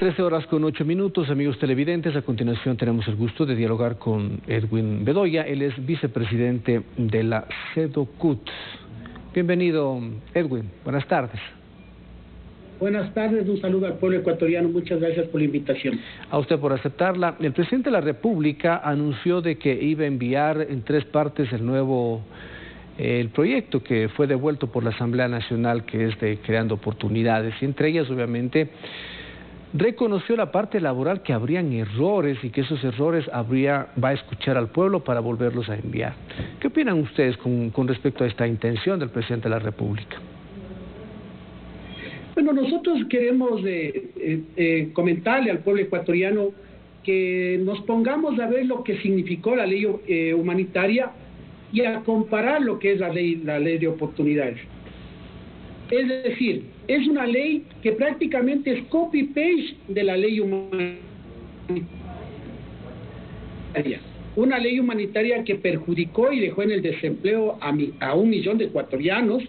13:08, amigos televidentes. A continuación tenemos el gusto de dialogar con Edwin Bedoya. Él es vicepresidente de la CEDOCUT. Bienvenido, Edwin. Buenas tardes. Buenas tardes, un saludo al pueblo ecuatoriano. Muchas gracias por la invitación. A usted por aceptarla. El presidente de la República anunció de que iba a enviar en 3 partes el proyecto que fue devuelto por la Asamblea Nacional, que es de Creando Oportunidades, y entre ellas, obviamente, reconoció la parte laboral que habrían errores y que esos errores va a escuchar al pueblo para volverlos a enviar. ¿Qué opinan ustedes con respecto a esta intención del presidente de la República? Bueno, nosotros queremos comentarle al pueblo ecuatoriano que nos pongamos a ver lo que significó la ley humanitaria y a comparar lo que es la ley de oportunidades. Es decir, es una ley que prácticamente es copy-paste de la ley humanitaria. Una ley humanitaria que perjudicó y dejó en el desempleo a 1 millón de ecuatorianos.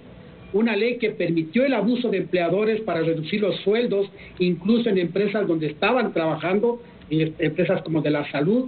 Una ley que permitió el abuso de empleadores para reducir los sueldos, incluso en empresas donde estaban trabajando, en empresas como de la salud.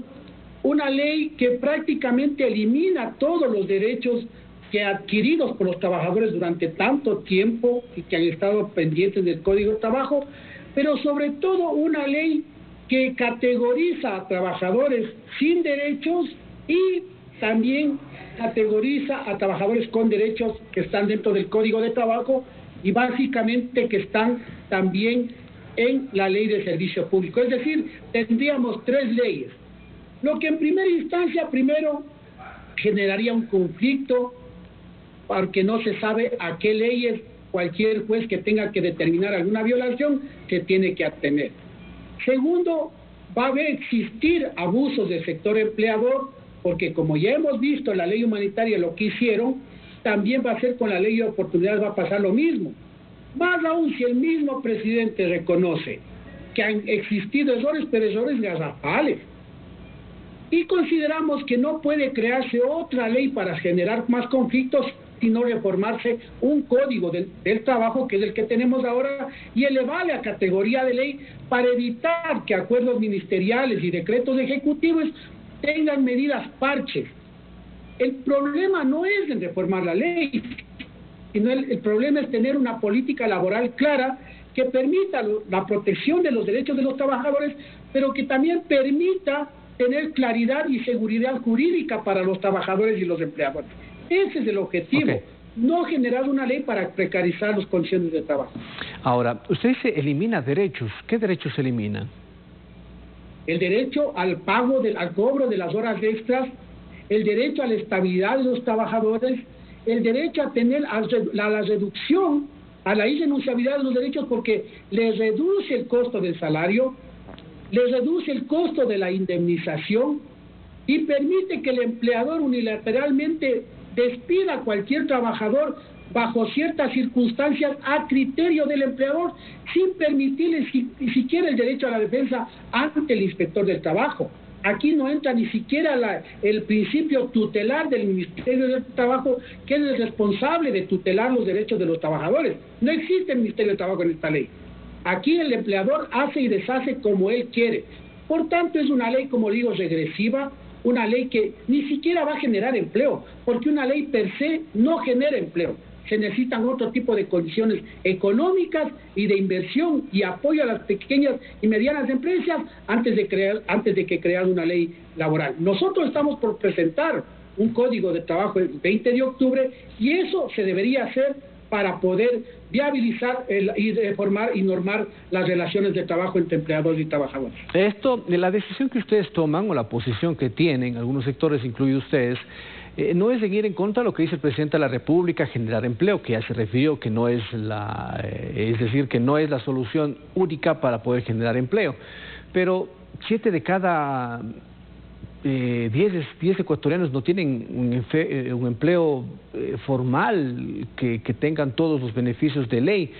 Una ley que prácticamente elimina todos los derechos que adquiridos por los trabajadores durante tanto tiempo y que han estado pendientes del Código de Trabajo, pero sobre todo una ley que categoriza a trabajadores sin derechos y también categoriza a trabajadores con derechos que están dentro del Código de Trabajo y básicamente que están también en la Ley de Servicio Público. Es decir, tendríamos 3 leyes, lo que en primera instancia primero generaría un conflicto porque no se sabe a qué leyes cualquier juez que tenga que determinar alguna violación se tiene que atener. Segundo, va a existir abusos del sector empleador, porque como ya hemos visto en la ley humanitaria lo que hicieron, también va a ser con la ley de oportunidades, va a pasar lo mismo. Más aún si el mismo presidente reconoce que han existido errores, pero errores garrafales, y consideramos que no puede crearse otra ley para generar más conflictos, sino reformarse un código del trabajo, que es el que tenemos ahora, y elevarle a categoría de ley para evitar que acuerdos ministeriales y decretos ejecutivos tengan medidas parches. El problema no es en reformar la ley, sino el problema es tener una política laboral clara que permita la protección de los derechos de los trabajadores, pero que también permita tener claridad y seguridad jurídica para los trabajadores y los empleadores. Ese es el objetivo, no generar una ley para precarizar las condiciones de trabajo. Ahora, usted dice elimina derechos. ¿Qué derechos elimina? El derecho al pago, al cobro de las horas extras, el derecho a la estabilidad de los trabajadores, el derecho a tener la reducción, a la irrenunciabilidad de los derechos, porque les reduce el costo del salario, les reduce el costo de la indemnización y permite que el empleador unilateralmente despida a cualquier trabajador bajo ciertas circunstancias a criterio del empleador, sin permitirle ni siquiera el derecho a la defensa ante el inspector del trabajo. Aquí no entra ni siquiera el principio tutelar del Ministerio del Trabajo, que es el responsable de tutelar los derechos de los trabajadores. No existe el Ministerio del Trabajo en esta ley. Aquí el empleador hace y deshace como él quiere. Por tanto, es una ley, como digo, regresiva, una ley que ni siquiera va a generar empleo, porque una ley per se no genera empleo. Se necesitan otro tipo de condiciones económicas y de inversión y apoyo a las pequeñas y medianas empresas antes de que crear una ley laboral. Nosotros estamos por presentar un código de trabajo el 20 de octubre y eso se debería hacer para poder viabilizar y reformar y normar las relaciones de trabajo entre empleadores y trabajadores. La decisión que ustedes toman o la posición que tienen, algunos sectores, incluidos ustedes, no es seguir en contra de lo que dice el presidente de la República, generar empleo, que ya se refirió que no es que no es la solución única para poder generar empleo. Pero 7 de cada 10 ecuatorianos no tienen un empleo formal que tengan todos los beneficios de ley.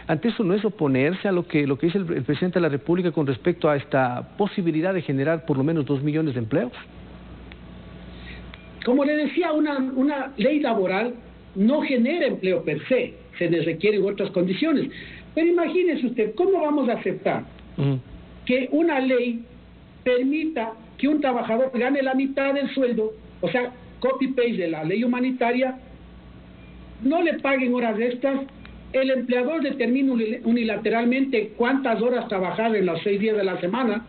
Ante eso, ¿no es oponerse a lo que dice el presidente de la República con respecto a esta posibilidad de generar por lo menos 2 millones de empleos? Como le decía, una ley laboral no genera empleo per se, se les requieren otras condiciones. Pero imagínese usted, ¿cómo vamos a aceptar que una ley permita que un trabajador gane la mitad del sueldo, o sea, copy-paste de la ley humanitaria, no le paguen horas extras, el empleador determina unilateralmente cuántas horas trabajar en los 6 días de la semana,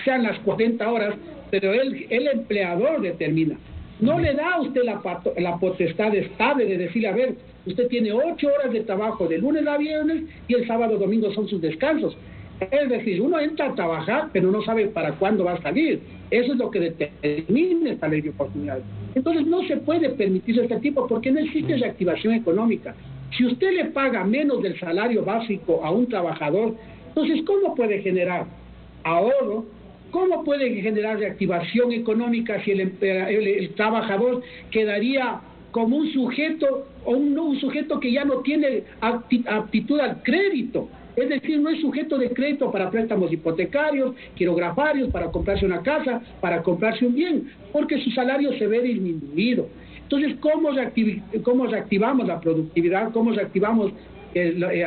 sean las 40 horas, pero el empleador determina. No le da a usted la potestad estable de decirle, a ver, usted tiene 8 horas de trabajo de lunes a viernes y el sábado y domingo son sus descansos. Es decir, uno entra a trabajar, pero no sabe para cuándo va a salir. Eso es lo que determina esta ley de oportunidades. Entonces no se puede permitir este tipo porque no existe reactivación económica. Si usted le paga menos del salario básico a un trabajador, entonces ¿cómo puede generar ahorro? ¿Cómo puede generar reactivación económica si el trabajador quedaría como un sujeto o un sujeto que ya no tiene aptitud al crédito? Es decir, no es sujeto de crédito para préstamos hipotecarios, quirografarios, para comprarse una casa, para comprarse un bien, porque su salario se ve disminuido. Entonces, ¿cómo reactivamos la productividad? ¿Cómo reactivamos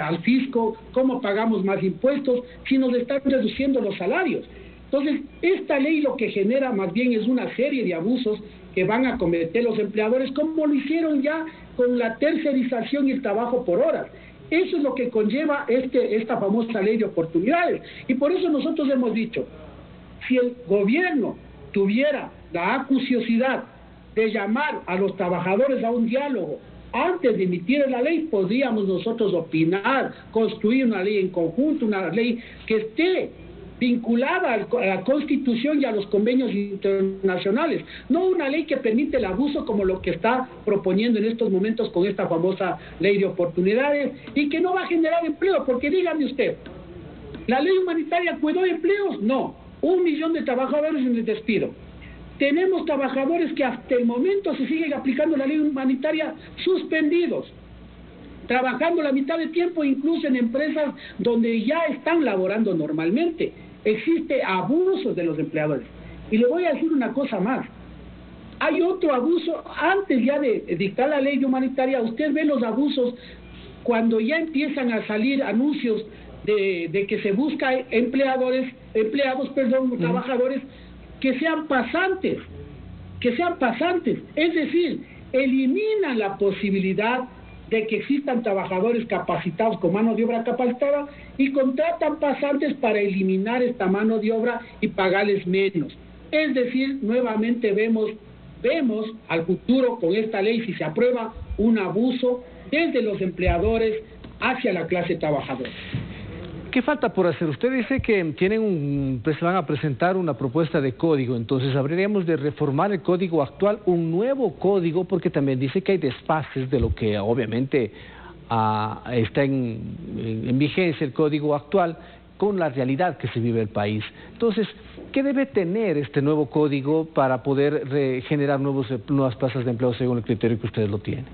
al fisco? ¿Cómo pagamos más impuestos si nos están reduciendo los salarios? Entonces, esta ley lo que genera más bien es una serie de abusos que van a cometer los empleadores, como lo hicieron ya con la tercerización y el trabajo por horas. Eso es lo que conlleva esta famosa ley de oportunidades. Y por eso nosotros hemos dicho, si el gobierno tuviera la acuciosidad de llamar a los trabajadores a un diálogo antes de emitir la ley, podríamos nosotros opinar, construir una ley en conjunto, una ley que esté vinculada a la Constitución y a los convenios internacionales, no una ley que permite el abuso como lo que está proponiendo en estos momentos con esta famosa ley de oportunidades y que no va a generar empleo, porque dígame usted, ¿la ley humanitaria cuidó empleos? No, 1 millón de trabajadores en el despido. Tenemos trabajadores que hasta el momento se siguen aplicando la ley humanitaria suspendidos, trabajando la mitad de tiempo incluso en empresas donde ya están laborando normalmente. Existe abuso de los empleadores. Y le voy a decir una cosa más. Hay otro abuso, antes ya de dictar la ley humanitaria, usted ve los abusos cuando ya empiezan a salir anuncios de que se busca trabajadores que sean pasantes, es decir, eliminan la posibilidad de que existan trabajadores capacitados con mano de obra capacitada y contratan pasantes para eliminar esta mano de obra y pagarles menos. Es decir, nuevamente vemos al futuro con esta ley, si se aprueba, un abuso desde los empleadores hacia la clase trabajadora. ¿Qué falta por hacer? Usted dice que se van a presentar una propuesta de código, entonces habríamos de reformar el código actual, un nuevo código, porque también dice que hay desfases de lo que obviamente está en vigencia el código actual con la realidad que se vive el país. Entonces, ¿qué debe tener este nuevo código para poder generar nuevas plazas de empleo según el criterio que ustedes lo tienen?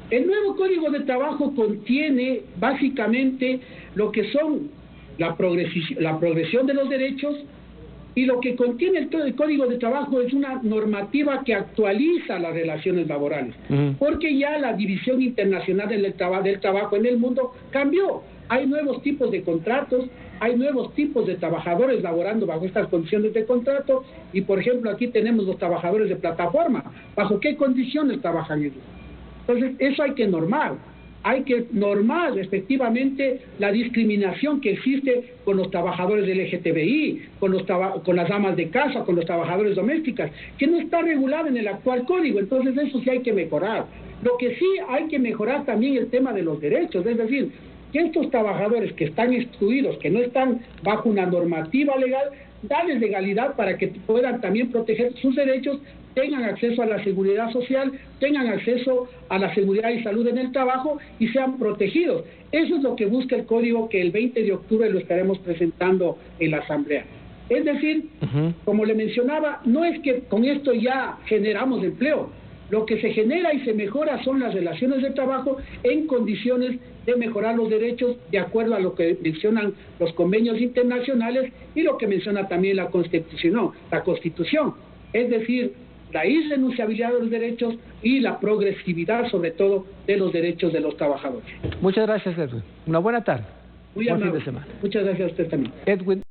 El nuevo Código de Trabajo contiene básicamente lo que son la progresión de los derechos, y lo que contiene el Código de Trabajo es una normativa que actualiza las relaciones laborales, porque ya la división internacional del trabajo en el mundo cambió. Hay nuevos tipos de contratos, hay nuevos tipos de trabajadores laborando bajo estas condiciones de contrato, y por ejemplo aquí tenemos los trabajadores de plataforma. ¿Bajo qué condiciones trabajan ellos? Entonces, eso hay que normar efectivamente la discriminación que existe con los trabajadores del LGTBI, con las amas de casa, con los trabajadores domésticas, que no está regulado en el actual código. Entonces, eso sí hay que mejorar. Lo que sí hay que mejorar también el tema de los derechos, es decir, que estos trabajadores que están excluidos, que no están bajo una normativa legal, darles legalidad para que puedan también proteger sus derechos, tengan acceso a la seguridad social, tengan acceso a la seguridad y salud en el trabajo y sean protegidos. Eso es lo que busca el código, que el 20 de octubre lo estaremos presentando en la Asamblea. Es decir, como le mencionaba, no es que con esto ya generamos empleo. Lo que se genera y se mejora son las relaciones de trabajo en condiciones de mejorar los derechos de acuerdo a lo que mencionan los convenios internacionales y lo que menciona también la Constitución. Es decir, la irrenunciabilidad de los derechos y la progresividad, sobre todo, de los derechos de los trabajadores. Muchas gracias, Edwin. Una buena tarde. Muy amable. Fin de semana. Muchas gracias a usted también. Edwin.